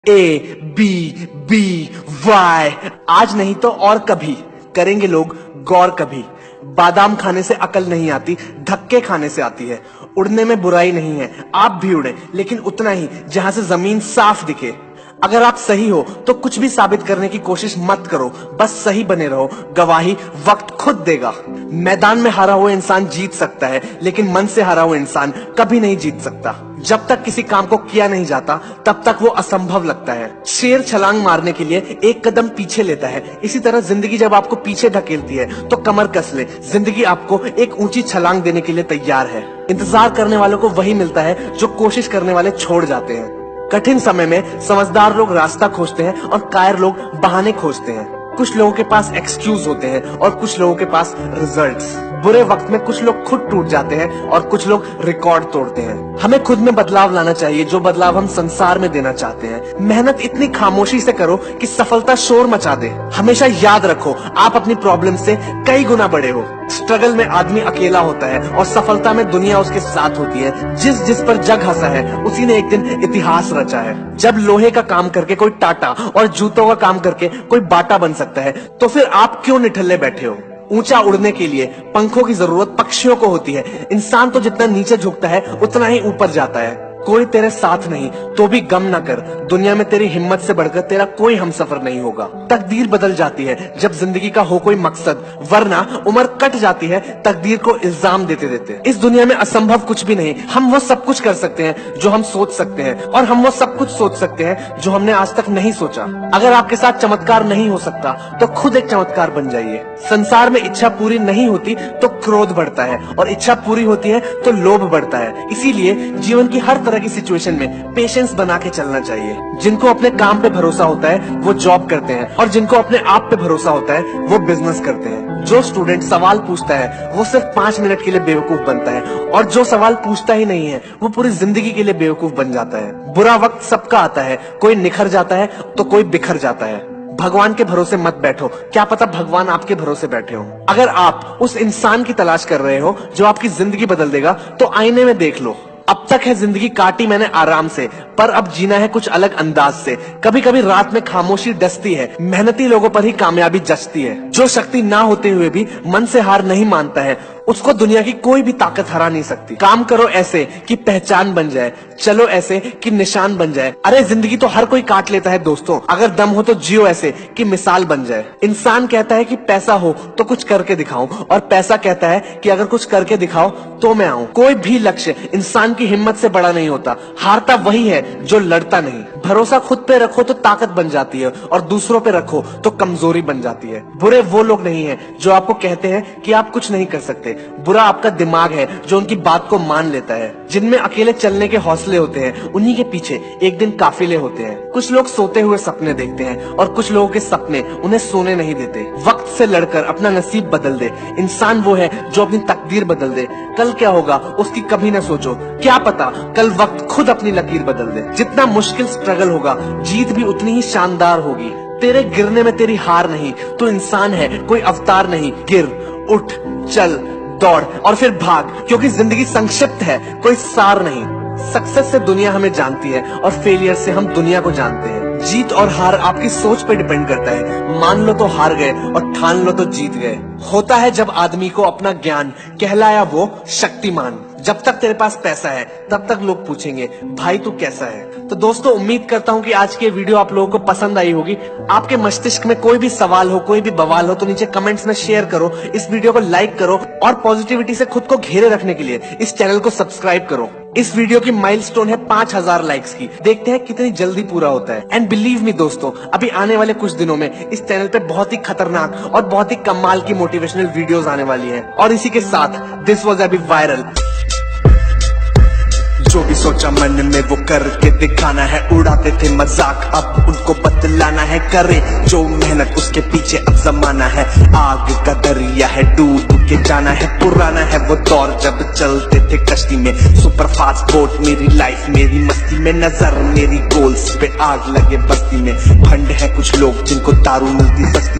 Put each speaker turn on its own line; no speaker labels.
ABBY आज नहीं तो और कभी करेंगे लोग गौर कभी। बादाम खाने से अकल नहीं आती, धक्के खाने से आती है। उड़ने में बुराई नहीं है, आप भी उड़े, लेकिन उतना ही जहां से जमीन साफ दिखे। अगर आप सही हो तो कुछ भी साबित करने की कोशिश मत करो, बस सही बने रहो, गवाही वक्त खुद देगा। मैदान में हारा हुआ इंसान जीत सकता है, लेकिन मन से हारा हुआ इंसान कभी नहीं जीत सकता। जब तक किसी काम को किया नहीं जाता तब तक वो असंभव लगता है। शेर छलांग मारने के लिए एक कदम पीछे लेता है, इसी तरह जिंदगी जब आपको पीछे ढकेलती है तो कमर कस ले, जिंदगी आपको एक ऊंची छलांग देने के लिए तैयार है। इंतजार करने वालों को वही मिलता है जो कोशिश करने वाले छोड़ जाते हैं। कठिन समय में समझदार लोग रास्ता खोजते हैं और कायर लोग बहाने खोजते हैं। कुछ लोगों के पास एक्सक्यूज होते हैं और कुछ लोगों के पास रिजल्ट्स। बुरे वक्त में कुछ लोग खुद टूट जाते हैं और कुछ लोग रिकॉर्ड तोड़ते हैं। हमें खुद में बदलाव लाना चाहिए, जो बदलाव हम संसार में देना चाहते हैं। मेहनत इतनी खामोशी से करो कि सफलता शोर मचा दे। हमेशा याद रखो, आप अपनी प्रॉब्लम से कई गुना बड़े हो। स्ट्रगल में आदमी अकेला होता है और सफलता में दुनिया उसके साथ होती है। जिस पर जग हंसा है उसी ने एक दिन इतिहास रचा है। जब लोहे का काम करके कोई टाटा और जूतों का काम करके कोई बाटा बन सकता है, तो फिर आप क्यों निठल्ले बैठे हो? ऊंचा उड़ने के लिए पंखों की जरूरत पक्षियों को होती है। इंसान तो जितना नीचे झुकता है उतना ही ऊपर जाता है। कोई तेरे साथ नहीं तो भी गम ना कर, दुनिया में तेरी हिम्मत से बढ़कर तेरा कोई हमसफर नहीं होगा। तकदीर बदल जाती है जब जिंदगी का हो कोई मकसद, वरना उम्र कट जाती है तकदीर को इल्जाम देते देते। इस दुनिया में असंभव कुछ भी नहीं। हम वो सब कुछ कर सकते हैं जो हम सोच सकते हैं, और हम वो सब कुछ सोच सकते हैं जो हमने आज तक नहीं सोचा। अगर आपके साथ चमत्कार नहीं हो सकता तो खुद एक चमत्कार बन जाइए। संसार में इच्छा पूरी नहीं होती तो क्रोध बढ़ता है, और इच्छा पूरी होती है तो लोभ बढ़ता है। इसीलिए जीवन की हर की सिचुएशन में पेशेंस बना के चलना चाहिए। जिनको अपने काम पे भरोसा होता है वो जॉब करते हैं, और जिनको अपने आप पे भरोसा होता है वो बिजनेस करते हैं। जो स्टूडेंट सवाल पूछता है वो सिर्फ 5 मिनट के लिए बेवकूफ बनता है, और जो सवाल पूछता ही नहीं है वो पूरी जिंदगी के लिए बेवकूफ बन जाता है। बुरा वक्त सबका आता है, कोई निखर जाता है तो कोई बिखर जाता है। भगवान के भरोसे मत बैठो, क्या पता भगवान आपके भरोसे बैठे हो। अगर आप उस इंसान की तलाश कर रहे हो जो आपकी जिंदगी बदल देगा, तो आईने में देख लो। अब तक है जिंदगी काटी मैंने आराम से, पर अब जीना है कुछ अलग अंदाज से। कभी कभी रात में खामोशी डसती है, मेहनती लोगों पर ही कामयाबी जचती है। जो शक्ति ना होते हुए भी मन से हार नहीं मानता है, उसको दुनिया की कोई भी ताकत हरा नहीं सकती। काम करो ऐसे कि पहचान बन जाए, चलो ऐसे कि निशान बन जाए। अरे जिंदगी तो हर कोई काट लेता है दोस्तों, अगर दम हो तो जियो ऐसे कि मिसाल बन जाए। इंसान कहता है कि पैसा हो तो कुछ करके दिखाऊं, और पैसा कहता है कि अगर कुछ करके दिखाओ तो मैं आऊं। कोई भी लक्ष्य इंसान की हिम्मत से बड़ा नहीं होता, हारता वही है जो लड़ता नहीं। भरोसा खुद पे रखो तो ताकत बन जाती है, और दूसरों पे रखो तो कमजोरी बन जाती है। बुरे वो लोग नहीं है जो आपको कहते हैं कि आप कुछ नहीं कर सकते, बुरा आपका दिमाग है जो उनकी बात को मान लेता है। जिनमें अकेले चलने के हौसले होते हैं, उन्हीं के पीछे एक दिन काफिले होते हैं। कुछ लोग सोते हुए सपने देखते हैं, और कुछ लोगों के सपने उन्हें सोने नहीं देते। वक्त से लड़कर अपना नसीब बदल दे। इंसान वो है जो अपनी तकदीर बदल दे। कल क्या होगा उसकी कभी न सोचो, क्या पता कल वक्त खुद अपनी लकीर बदल दे। जितना मुश्किल स्ट्रगल होगा, जीत भी उतनी ही शानदार होगी। तेरे गिरने में तेरी हार नहीं, तो इंसान है कोई अवतार नहीं। गिर, उठ, चल, दौड़ और फिर भाग, क्योंकि जिंदगी संक्षिप्त है, कोई सार नहीं। सक्सेस से दुनिया हमें जानती है, और फेलियर से हम दुनिया को जानते हैं। जीत और हार आपकी सोच पे डिपेंड करता है। मान लो तो हार गए, और ठान लो तो जीत गए। होता है जब आदमी को अपना ज्ञान, कहलाया वो शक्तिमान। जब तक तेरे पास पैसा है तब तक लोग पूछेंगे भाई तू कैसा है। तो दोस्तों, उम्मीद करता हूँ कि आज की वीडियो आप लोगों को पसंद आई होगी। आपके मस्तिष्क में कोई भी सवाल हो, कोई भी बवाल हो, तो नीचे कमेंट्स में शेयर करो। इस वीडियो को लाइक करो, और पॉजिटिविटी से खुद को घेरे रखने के लिए इस चैनल को सब्सक्राइब करो। इस वीडियो की माइलस्टोन है 5000 लाइक्स की। देखते हैं कितनी जल्दी पूरा होता है। एंड बिलीव मी दोस्तों, अभी आने वाले कुछ दिनों में इस चैनल पे बहुत ही खतरनाक और बहुत ही कमाल की मोटिवेशनल वीडियोस आने वाली हैं। और इसी के साथ दिस वाज अभी वायरल। जो भी सोचा मन में वो करके दिखाना है। उड़ाते थे मजाक अब उनको बतलाना है। करे जो मेहनत उसके पीछे अब जमाना है। आग का दरिया है, डूब के जाना है। पुराना है वो दौर जब चलते थे कश्ती में। सुपर फास्ट बोट मेरी लाइफ मेरी मस्ती में। नजर मेरी गोल्स पे आग लगे बस्ती में। फंड है कुछ लोग जिनको दारू मिलती सस्ती।